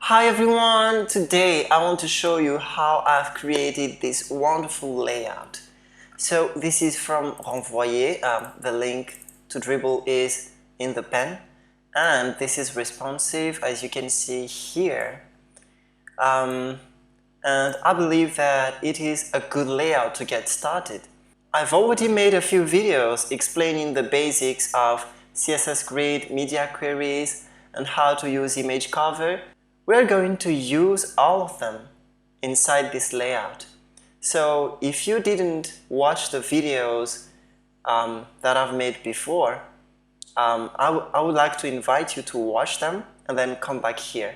Hi everyone! Today I want to show you how I've created this wonderful layout. So this is from Renvoyer, the link to Dribble is in the pen, and this is responsive as you can see here. And I believe that it is a good layout to get started. I've already made a few videos explaining the basics of CSS Grid, media queries, and how to use image cover. We're going to use all of them inside this layout. So if you didn't watch the videos that I've made before, I would like to invite you to watch them and then come back here.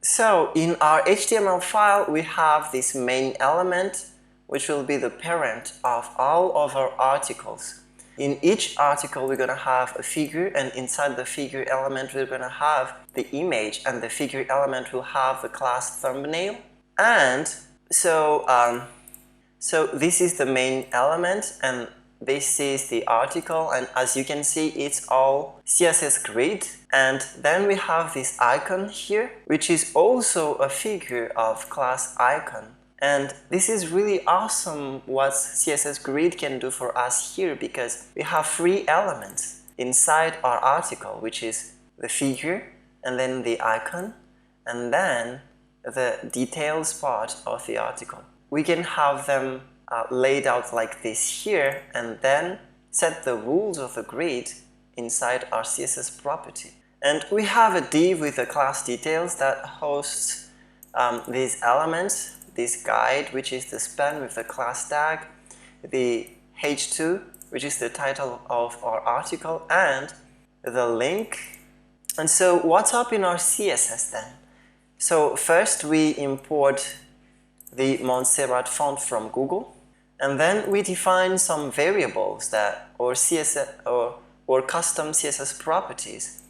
So in our HTML file, we have this main element, which will be the parent of all of our articles. In each article, we're going to have a figure, and inside the figure element, we're going to have the image, and the figure element will have the class thumbnail. And so this is the main element, and this is the article, and as you can see, it's all CSS Grid. And then we have this icon here, which is also a figure of class icon. And this is really awesome what CSS Grid can do for us here, because we have three elements inside our article, which is the figure, and then the icon, and then the details part of the article. We can have them laid out like this here, and then set the rules of the grid inside our CSS property. And we have a div with the class details that hosts these elements, this guide, which is the span with the class tag, the h2, which is the title of our article, and the link. And so what's up in our CSS then? So first we import the Montserrat font from Google, and then we define some variables that or custom CSS properties.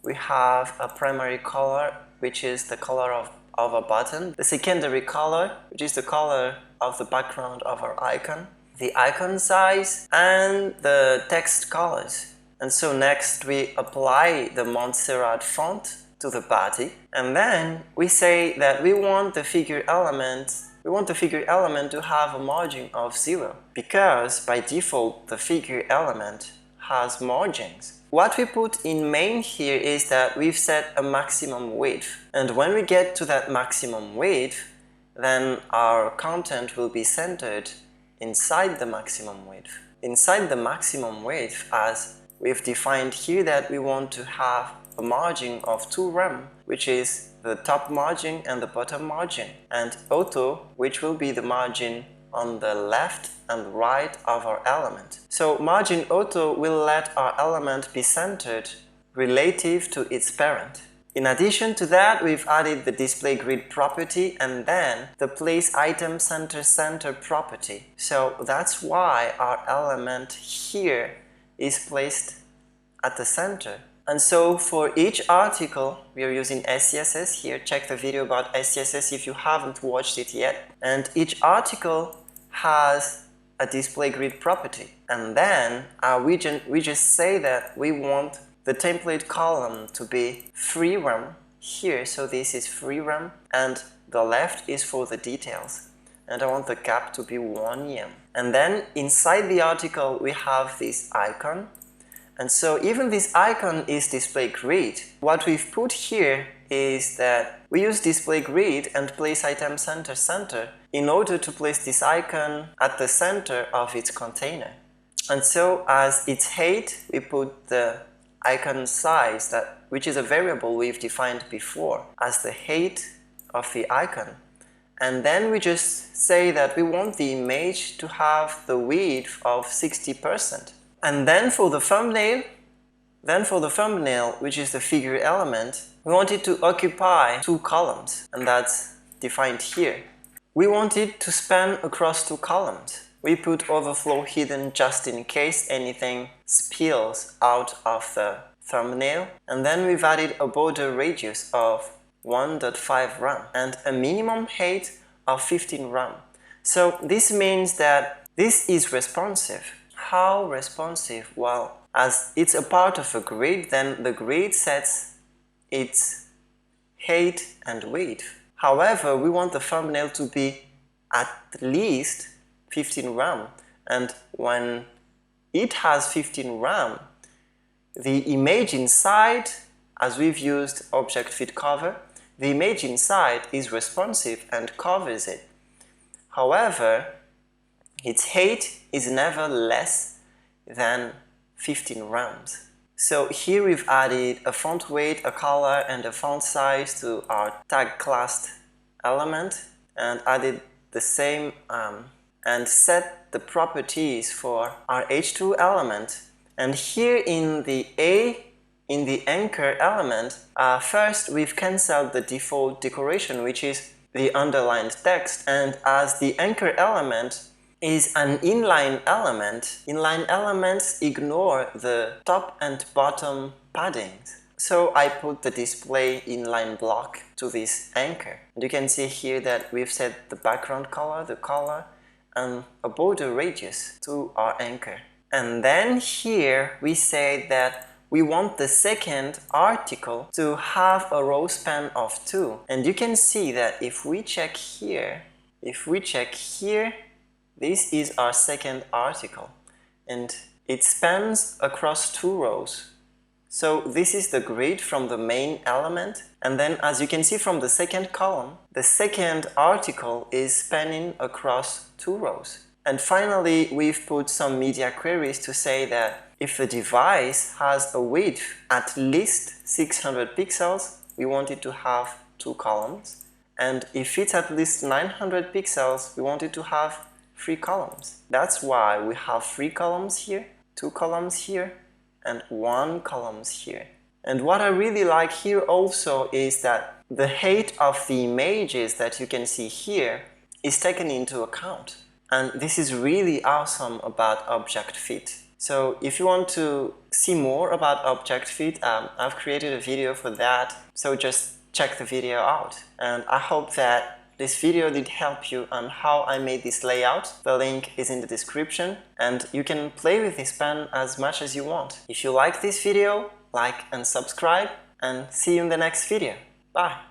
We have a primary color, which is the color of a button, the secondary color, which is the color of the background of our icon, the icon size, and the text colors. And so next we apply the Montserrat font to the body, and then we say that we want the figure element to have a margin of 0, because by default the figure element has margins. What we put in main here is that we've set a maximum width, and when we get to that maximum width, then our content will be centered inside the maximum width. Inside the maximum width, as we've defined here, that we want to have a margin of 2 rem, which is the top margin and the bottom margin, and auto, which will be the margin on the left and right of our element. So margin auto will let our element be centered relative to its parent. In addition to that, we've added the display grid property and then the place item center property. So that's why our element here is placed at the center. And so for each article, we are using SCSS here. Check the video about SCSS if you haven't watched it yet. And each article has a display grid property. And then we just say that we want the template column to be free rem here. So this is free rem, and the left is for the details. And I want the cap to be 1 em. And then inside the article, we have this icon. And so even this icon is display grid. What we've put here is that we use display grid and place item center in order to place this icon at the center of its container. And so as its height, we put the icon size, which is a variable we've defined before, as the height of the icon. And then we just say that we want the image to have the width of 60%. And then for the thumbnail, which is the figure element, we want it to occupy 2 columns, and that's defined here. We want it to span across 2 columns. We put overflow hidden just in case anything spills out of the thumbnail. And then we've added a border radius of 1.5 rem and a minimum height of 15 rem. So this means that this is responsive. How responsive? Well, as it's a part of a grid, then the grid sets its height and width. However, we want the thumbnail to be at least 15 rem, and when it has 15 rem, the image inside, as we've used Object Fit Cover, the image inside is responsive and covers it. However, its height is never less than 15 rems. So here we've added a font weight, a color, and a font size to our tag classed element, and added the same and set the properties for our H2 element. And here in the anchor element, first we've cancelled the default decoration, which is the underlined text, and as the anchor element is an inline element, inline elements ignore the top and bottom paddings. So I put the display inline block to this anchor. And you can see here that we've set the background color, the color, and a border radius to our anchor. And then here we say that we want the second article to have a row span of 2. And you can see that if we check here, this is our second article, and it spans across 2 rows. So this is the grid from the main element, and then as you can see from the second column, the second article is spanning across 2 rows. And finally, we've put some media queries to say that if the device has a width at least 600 pixels, we want it to have 2 columns. And if it's at least 900 pixels, we want it to have 3 columns. That's why we have 3 columns here, 2 columns here, and 1 column here. And what I really like here also is that the height of the images that you can see here is taken into account. And this is really awesome about Object Fit. So if you want to see more about Object Fit, I've created a video for that, so just check the video out. And I hope that this video did help you on how I made this layout. The link is in the description, and you can play with this pen as much as you want. If you like this video, like and subscribe, and see you in the next video. Bye!